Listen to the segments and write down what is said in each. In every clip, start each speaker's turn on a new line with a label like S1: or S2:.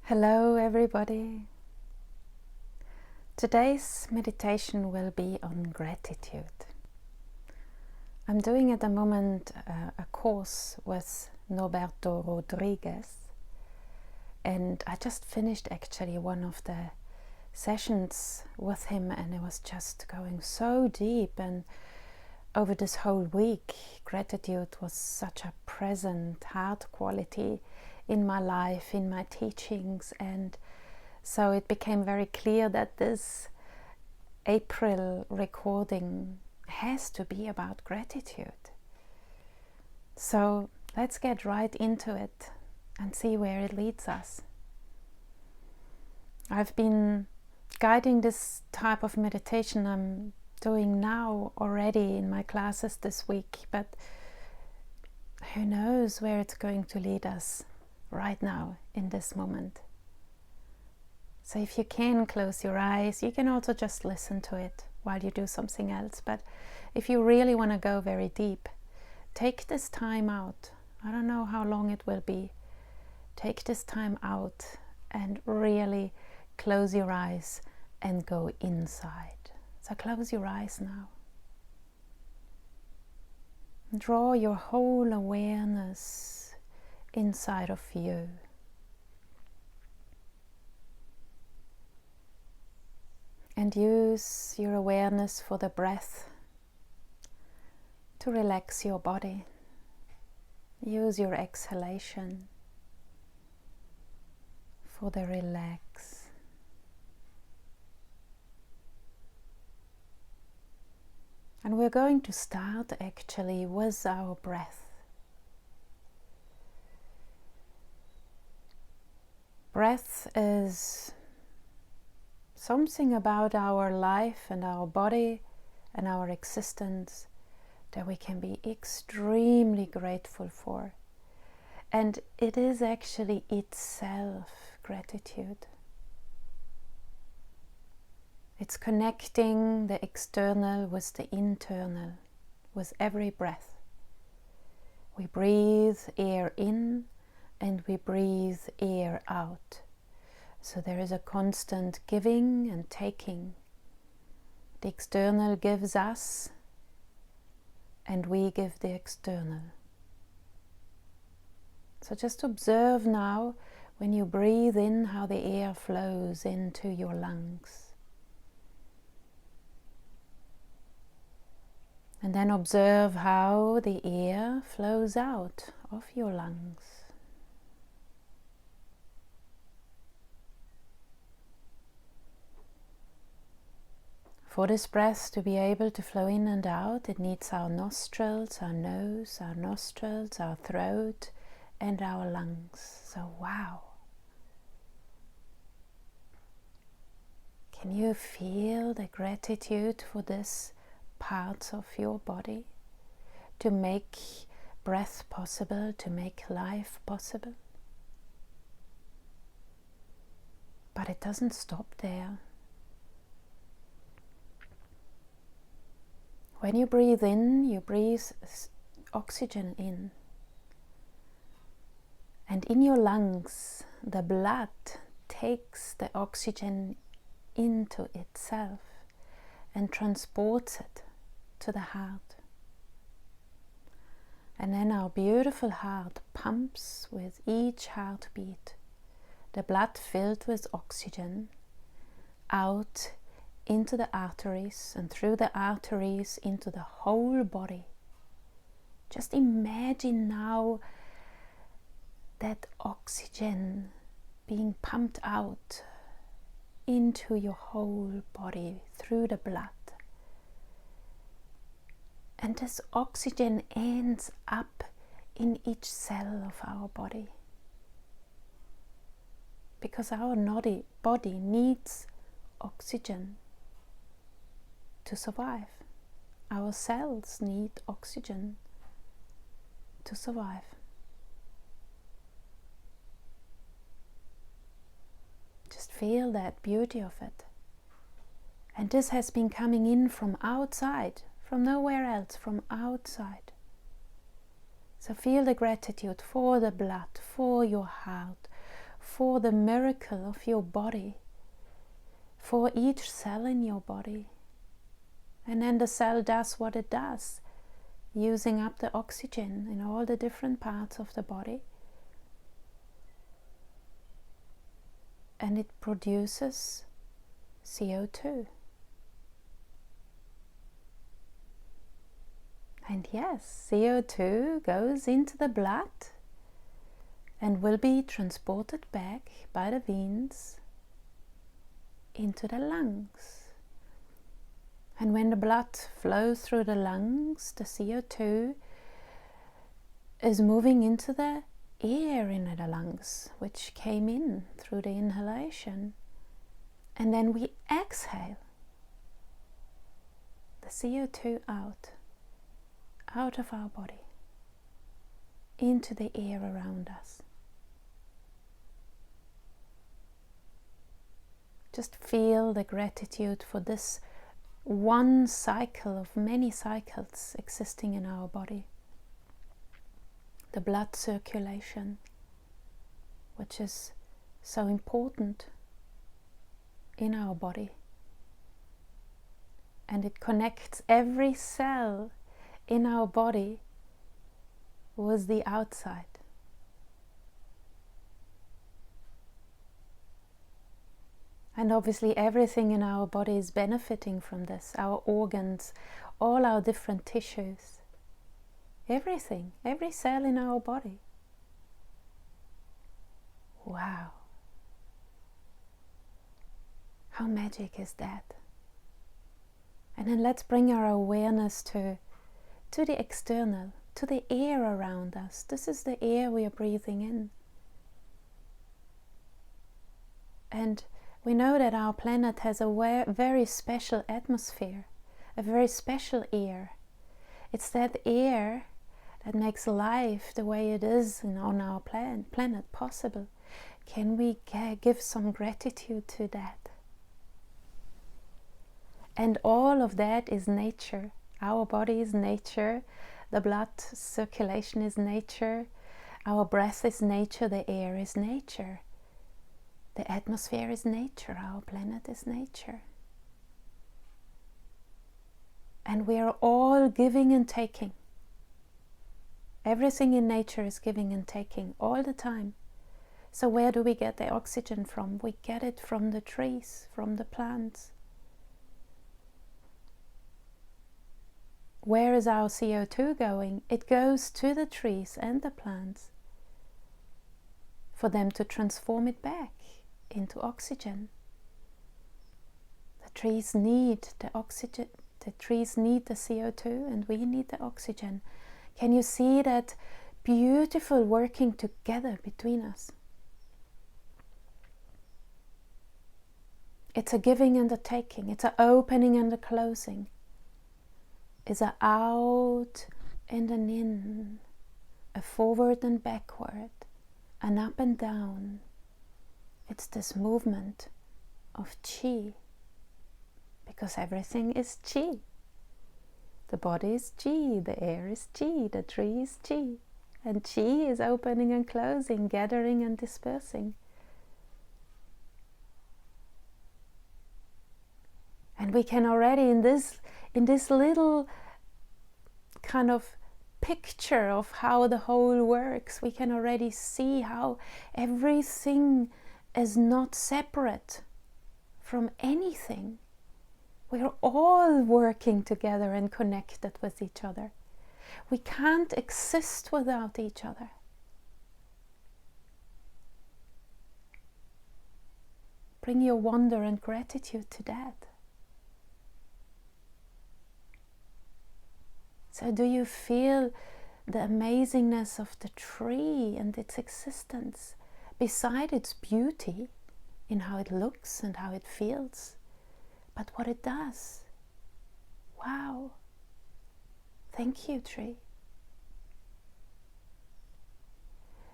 S1: Hello everybody. Today's meditation will be on gratitude. I'm doing at the moment a course with Norbert Rodrigues, and I just finished actually one of the sessions with him, and it was just going so deep. And over this whole week, gratitude was such a present heart quality in my life, in my teachings, and so it became very clear that this April recording has to be about gratitude. So let's get right into it and see where it leads us. I've been guiding this type of meditation I'm doing now already in my classes this week, but who knows where it's going to lead us right now in this moment. So if you can close your eyes, you can also just listen to it while you do something else. But if you really want to go very deep, take this time out. I don't know how long it will be. Take this time out and really close your eyes and go inside. So close your eyes now. Draw your whole awareness inside of you. And use your awareness for the breath to relax your body. Use your exhalation for the relax. And we're going to start actually with our breath. Breath is something about our life and our body and our existence that we can be extremely grateful for. And it is actually itself gratitude. It's connecting the external with the internal, with every breath. We breathe air in and we breathe air out. So there is a constant giving and taking. The external gives us, and we give the external. So just observe now, when you breathe in, how the air flows into your lungs. And then observe how the air flows out of your lungs. For this breath to be able to flow in and out, it needs our nostrils, our nose, our nostrils, our throat, and our lungs. So, wow. Can you feel the gratitude for this part of your body? To make breath possible, to make life possible? But it doesn't stop there. When you breathe in, you breathe oxygen in. And in your lungs, the blood takes the oxygen into itself and transports it to the heart. And then our beautiful heart pumps with each heartbeat, the blood filled with oxygen, out into the arteries, and through the arteries into the whole body. Just imagine now that oxygen being pumped out into your whole body through the blood. And this oxygen ends up in each cell of our body. Because our body needs oxygen to survive. Our cells need oxygen to survive. Just feel that beauty of it. And this has been coming in from outside, from nowhere else, from outside. So feel the gratitude for the blood, for your heart, for the miracle of your body, for each cell in your body. And then the cell does what it does, using up the oxygen in all the different parts of the body. And it produces CO2. And yes, CO2 goes into the blood and will be transported back by the veins into the lungs. And when the blood flows through the lungs, the CO2 is moving into the air in the lungs, which came in through the inhalation. And then we exhale the CO2 out of our body, into the air around us. Just feel the gratitude for this one cycle of many cycles existing in our body. The blood circulation, which is so important in our body. And it connects every cell in our body with the outside. And obviously everything in our body is benefiting from this. Our organs, all our different tissues. Everything, every cell in our body. Wow. How magic is that? And then let's bring our awareness to the external, to the air around us. This is the air we are breathing in. And we know that our planet has a very special atmosphere, a very special air. It's that air that makes life the way it is on our planet possible. Can we give some gratitude to that? And all of that is nature. Our body is nature, the blood circulation is nature, our breath is nature, the air is nature. The atmosphere is nature, our planet is nature. And we are all giving and taking. Everything in nature is giving and taking all the time. So where do we get the oxygen from? We get it from the trees, from the plants. Where is our CO2 going? It goes to the trees and the plants for them to transform it back into oxygen. The trees need the oxygen, the trees need the CO2, and we need the oxygen. Can you see that beautiful working together between us? It's a giving and a taking, it's an opening and a closing. It's an out and an in, a forward and backward, an up and down. It's this movement of chi, because everything is chi. The body is chi, the air is chi, the tree is chi, and chi is opening and closing, gathering and dispersing. And we can already in this little kind of picture of how the whole works, we can already see how everything is not separate from anything. We are all working together and connected with each other. We can't exist without each other. Bring your wonder and gratitude to that. So do you feel the amazingness of the tree and its existence, beside its beauty in how it looks and how it feels, but what it does? Wow! Thank you, tree.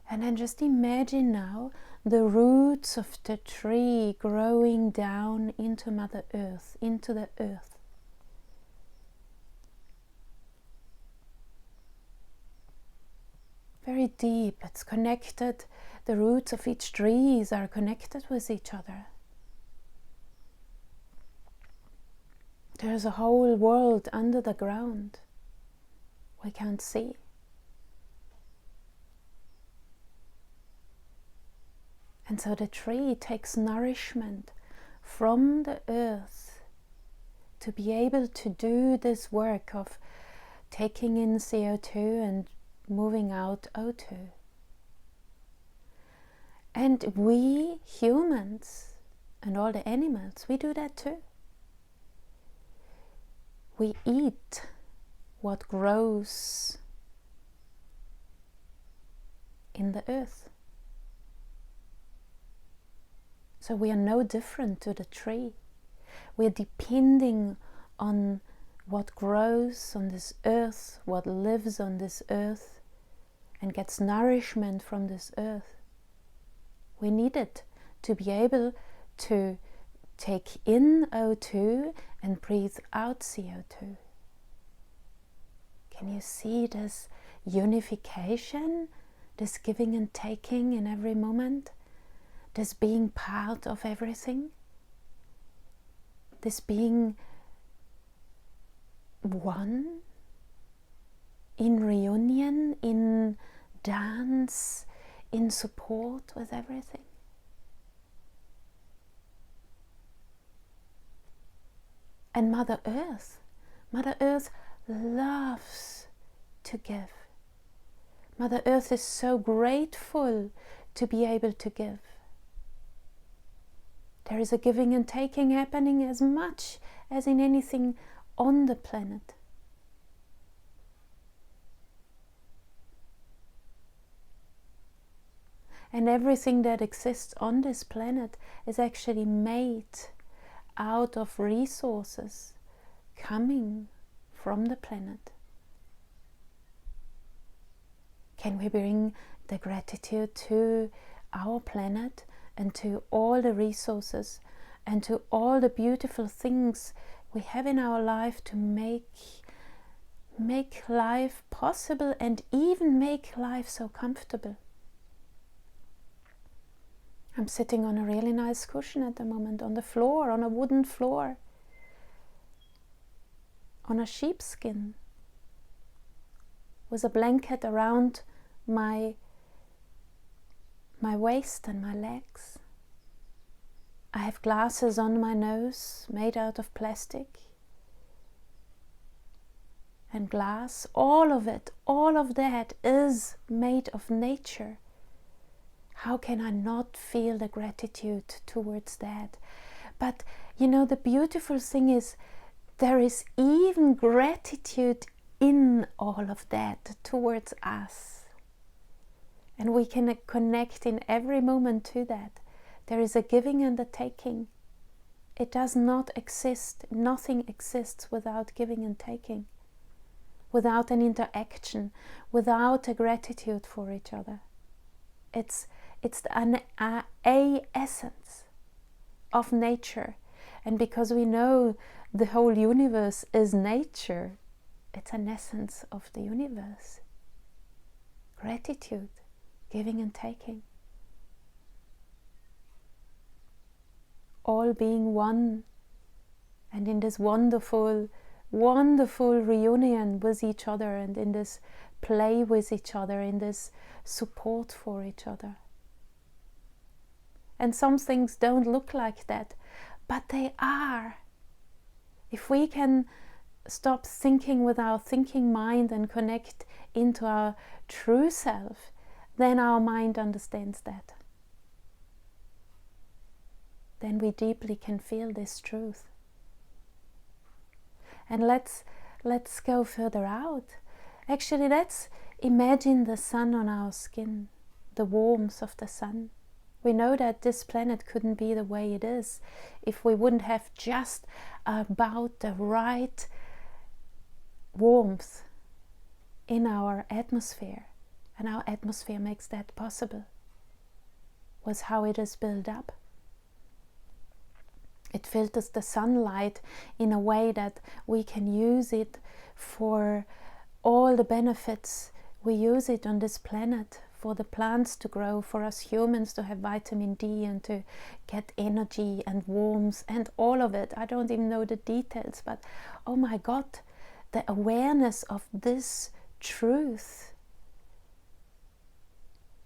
S1: And then just imagine now the roots of the tree growing down into Mother Earth, into the earth. very deep. It's connected. The roots of each tree are connected with each other. There's a whole world under the ground we can't see. And so the tree takes nourishment from the earth to be able to do this work of taking in CO2 and moving out O2. And we humans and all the animals, we do that too. We eat what grows in the earth. So we are no different to the tree. We are depending on what grows on this earth, what lives on this earth, and gets nourishment from this earth. We need it to be able to take in O2 and breathe out CO2. Can you see this unification, this giving and taking in every moment, this being part of everything, this being one, in reunion, in dance, in support with everything? And Mother Earth loves to give. Mother Earth is so grateful to be able to give. There is a giving and taking happening as much as in anything on the planet. And everything that exists on this planet is actually made out of resources coming from the planet. Can we bring the gratitude to our planet and to all the resources and to all the beautiful things we have in our life to make life possible and even make life so comfortable? I'm sitting on a really nice cushion at the moment, on the floor, on a wooden floor, on a sheepskin, with a blanket around my waist and my legs. I have glasses on my nose made out of plastic and glass. All of it, all of that is made of nature. How can I not feel the gratitude towards that? But you know, the beautiful thing is there is even gratitude in all of that towards us. And we can connect in every moment to that. There is a giving and a taking. It does not exist. Nothing exists without giving and taking, without an interaction, without a gratitude for each other. It's an essence of nature. And because we know the whole universe is nature, it's an essence of the universe. Gratitude, giving and taking. All being one, and in this wonderful, wonderful reunion with each other, and in this play with each other, in this support for each other. And some things don't look like that, but they are. If we can stop thinking with our thinking mind and connect into our true self, then our mind understands that. Then we deeply can feel this truth. And let's go further out. Actually, let's imagine the sun on our skin, the warmth of the sun. We know that this planet couldn't be the way it is if we wouldn't have just about the right warmth in our atmosphere. And our atmosphere makes that possible. Was how it is built up. It filters the sunlight in a way that we can use it for all the benefits we use it on this planet for the plants to grow, for us humans to have vitamin D and to get energy and warmth and all of it. I don't even know the details, but oh my God, the awareness of this truth.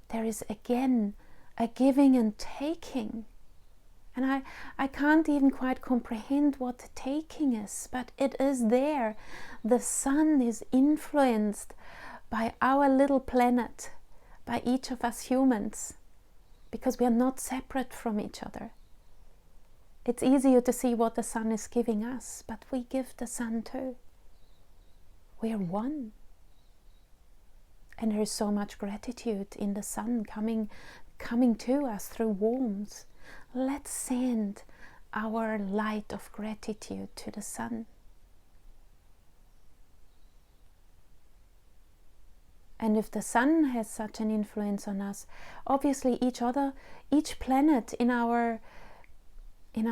S1: There is again a giving and taking. And I can't even quite comprehend what the taking is, but it is there. The sun is influenced by our little planet, by each of us humans, because we are not separate from each other. It's easier to see what the sun is giving us, but we give the sun too. We are one. And there is so much gratitude in the sun coming to us through warmth. Let's send our light of gratitude to the sun. And if the sun has such an influence on us, obviously each planet in our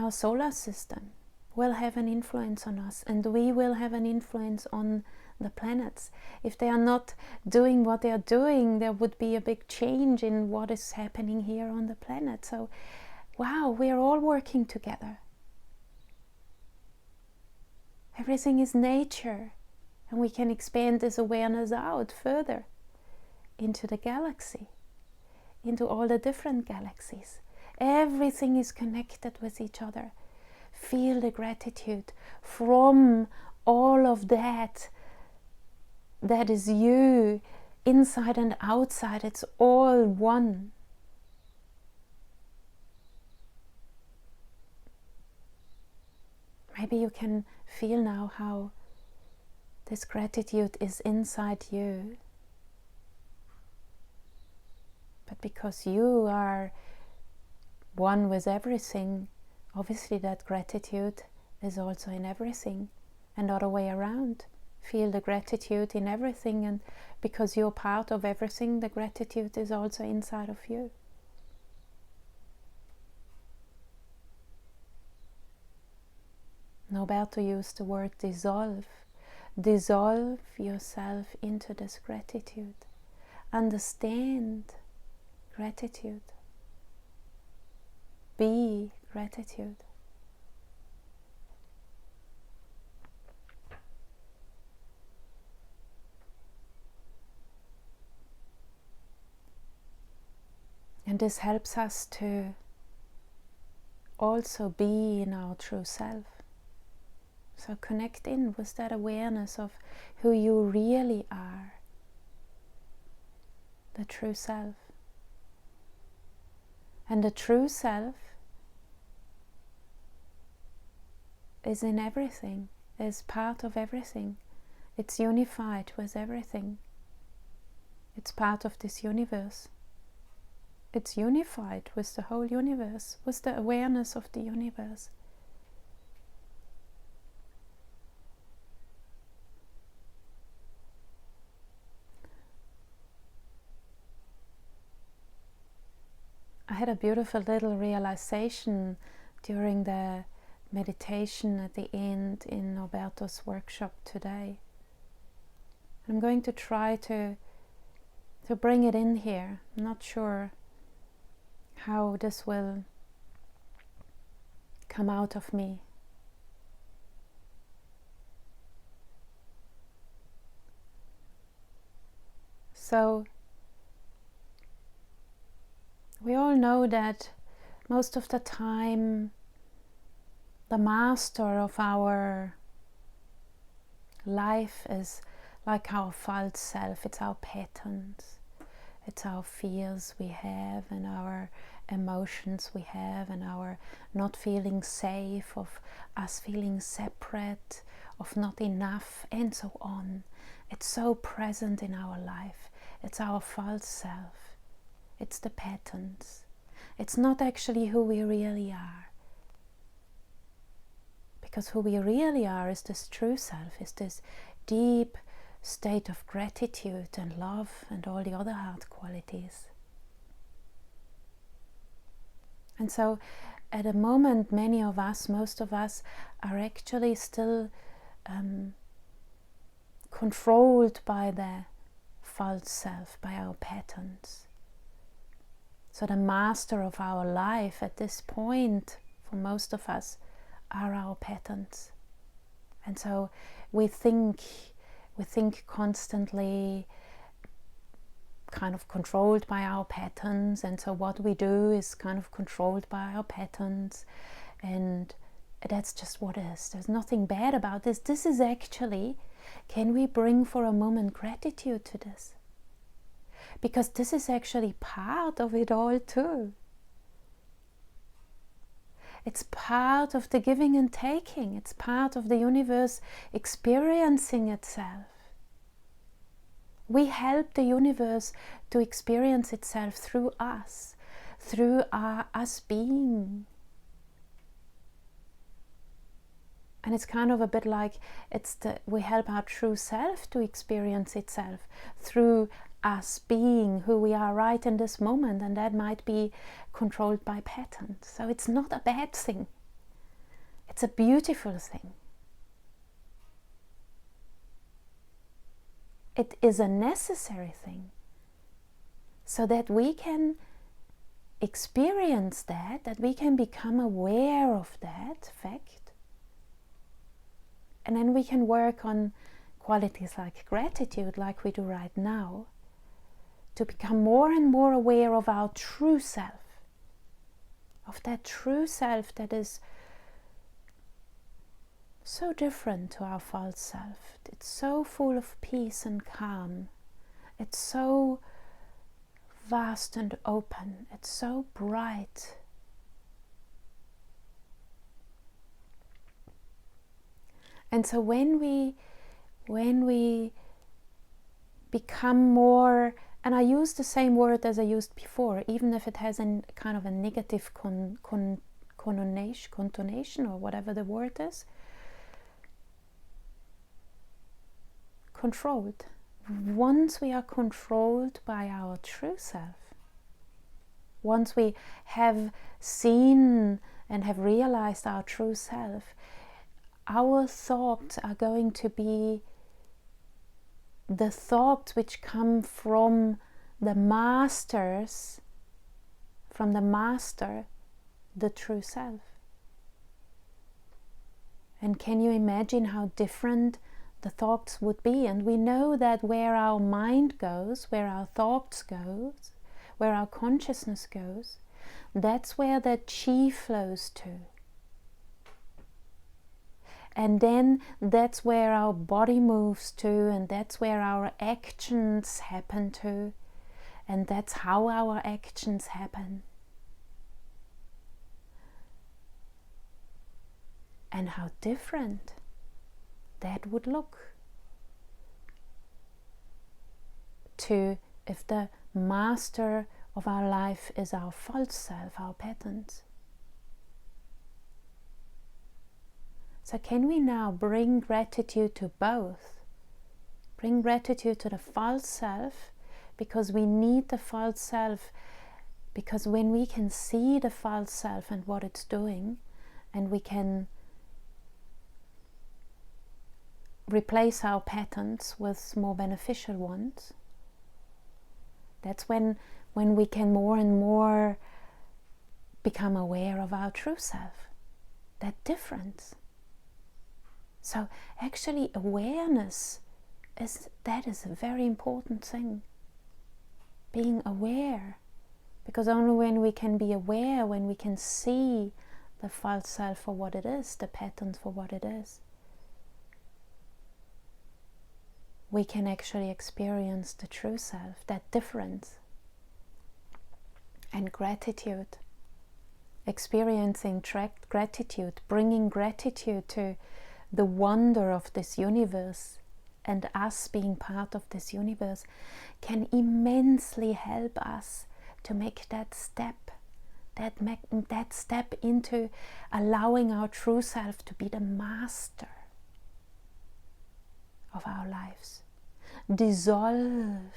S1: solar system will have an influence on us, and we will have an influence on the planets. If they are not doing what they are doing, there would be a big change in what is happening here on the planet. So, wow, we are all working together. Everything is nature, and we can expand this awareness out further into the galaxy, into all the different galaxies. Everything is connected with each other. Feel the gratitude from all of that. That is you, inside and outside. It's all one. Maybe you can feel now how this gratitude is inside you. But because you are one with everything, obviously that gratitude is also in everything, and other way around. Feel the gratitude in everything, and because you're part of everything, the gratitude is also inside of you. Norbert used the word dissolve. Dissolve yourself into this gratitude. Understand gratitude. Be gratitude. And this helps us to also be in our true self. So connect in with that awareness of who you really are, the true self. And the true self is in everything, is part of everything. It's unified with everything. It's part of this universe. It's unified with the whole universe, with the awareness of the universe. I had a beautiful little realization during the meditation at the end in Norberto's workshop today. I'm going to try to bring it in here. I'm not sure how this will come out of me. So we all know that most of the time the master of our life is like our false self. It's our patterns, it's our fears we have, and our emotions we have, and our not feeling safe, of us feeling separate, of not enough, and so on. It's so present in our life. It's our false self. It's the patterns. It's not actually who we really are. Because who we really are is this true self, is this deep state of gratitude and love and all the other heart qualities. And so at the moment, many of us, most of us, are actually still controlled by the false self, by our patterns. So the master of our life at this point, for most of us, are our patterns. And so we think constantly, kind of controlled by our patterns, and so what we do is kind of controlled by our patterns, and that's just what it is. There's nothing bad about this. This is actually, can we bring for a moment gratitude to this? Because this is actually part of it all too. It's part of the giving and taking. It's part of the universe experiencing itself. We help the universe to experience itself through us, through us being. And it's kind of a bit like we help our true self to experience itself through us being who we are right in this moment, and that might be controlled by patterns. So it's not a bad thing. It's a beautiful thing. It is a necessary thing so that we can experience that we can become aware of that fact. And then we can work on qualities like gratitude, like we do right now, to become more and more aware of our true self, of that true self that is so different to our false self. It's so full of peace and calm. It's so vast and open. It's so bright. And so when we become more, and I use the same word as I used before, even if it has a kind of a negative connotation or whatever the word is, controlled. Once we are controlled by our true self, once we have seen and have realized our true self, our thoughts are going to be the thoughts which come from the masters, from the master, the true self. And can you imagine how different the thoughts would be? And we know that where our mind goes, where our thoughts goes, where our consciousness goes, that's where the chi flows to. And then that's where our body moves to, and that's where our actions happen to, and that's how our actions happen. And how different that would look to if the master of our life is our false self, our patterns. So can we now bring gratitude to both? Bring gratitude to the false self, because we need the false self, because when we can see the false self and what it's doing, and we can replace our patterns with more beneficial ones, that's when we can more and more become aware of our true self, that difference. So actually awareness is a very important thing. Being aware, because only when we can be aware, when we can see the false self for what it is, the patterns for what it is, we can actually experience the true self, that difference. And gratitude, experiencing gratitude, bringing gratitude to the wonder of this universe and us being part of this universe, can immensely help us to make that step into allowing our true self to be the master of our lives. Dissolve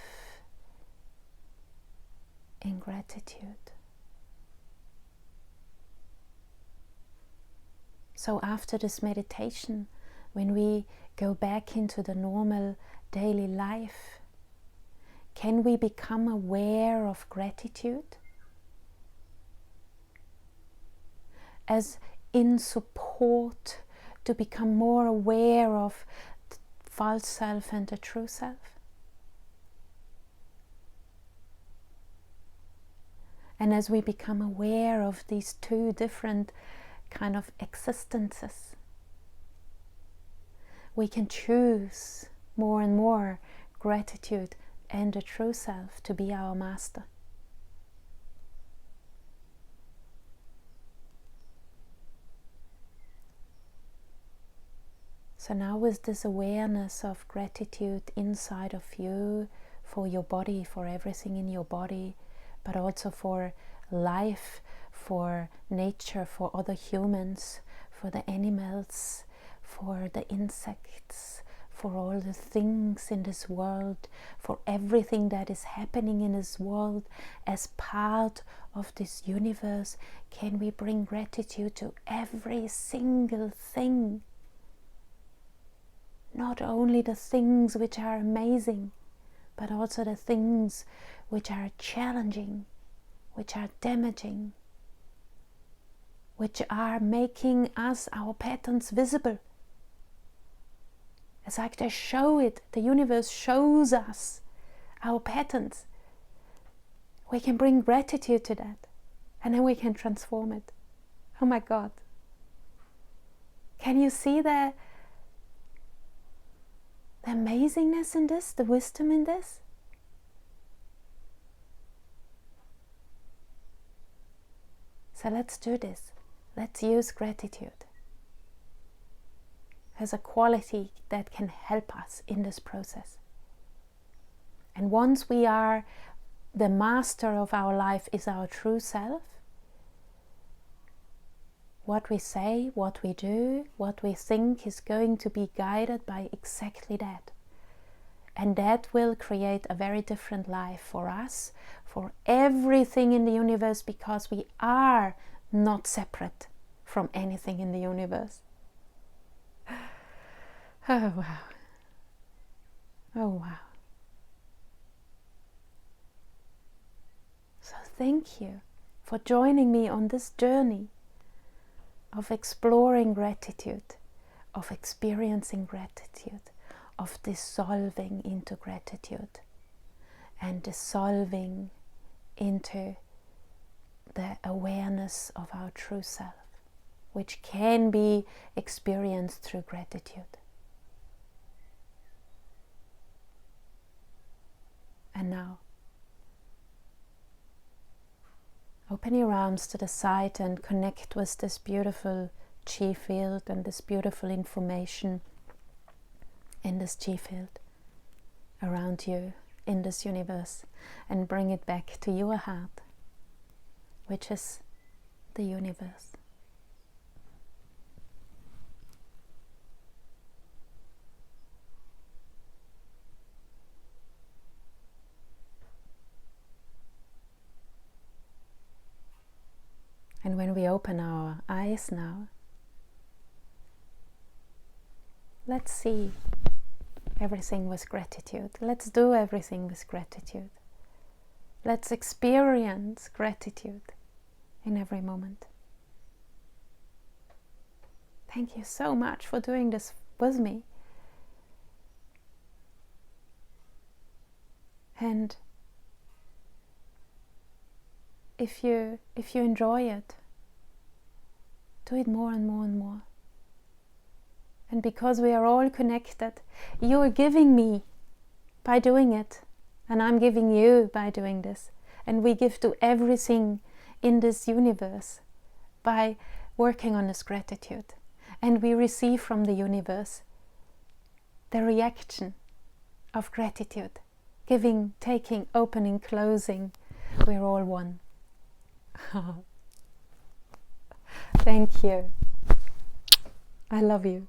S1: in gratitude. So after this meditation, when we go back into the normal daily life, can we become aware of gratitude as in support to become more aware of the false self and the true self? And as we become aware of these two different kind of existences, we can choose more and more gratitude and the true self to be our master. So now, with this awareness of gratitude inside of you, for your body, for everything in your body, but also for life, for nature, for other humans, for the animals, for the insects, for all the things in this world, for everything that is happening in this world as part of this universe, can we bring gratitude to every single thing? Not only the things which are amazing, but also the things which are challenging, which are damaging, which are making us, our patterns, visible. It's like they show it, the universe shows us our patterns. We can bring gratitude to that, and then we can transform it. Oh my God. Can you see the amazingness in this, the wisdom in this? So let's do this. Let's use gratitude as a quality that can help us in this process. And once we are, the master of our life is our true self, what we say, what we do, what we think is going to be guided by exactly that. And that will create a very different life for us, for everything in the universe, because we are not separate from anything in the universe. Oh wow. Oh wow. So thank you for joining me on this journey of exploring gratitude, of experiencing gratitude, of dissolving into gratitude and dissolving into the awareness of our true self, which can be experienced through gratitude. And now, open your arms to the side and connect with this beautiful chi field and this beautiful information in this chi field around you in this universe, and bring it back to your heart, which is the universe. And when we open our eyes now, let's see everything with gratitude. Let's do everything with gratitude. Let's experience gratitude in every moment. Thank you so much for doing this with me. And if you enjoy it, do it more and more and more. And because we are all connected, you are giving me by doing it, and I'm giving you by doing this. And we give to everything in this universe by working on this gratitude. And we receive from the universe the reaction of gratitude. Giving, taking, opening, closing. We're all one. Thank you. I love you.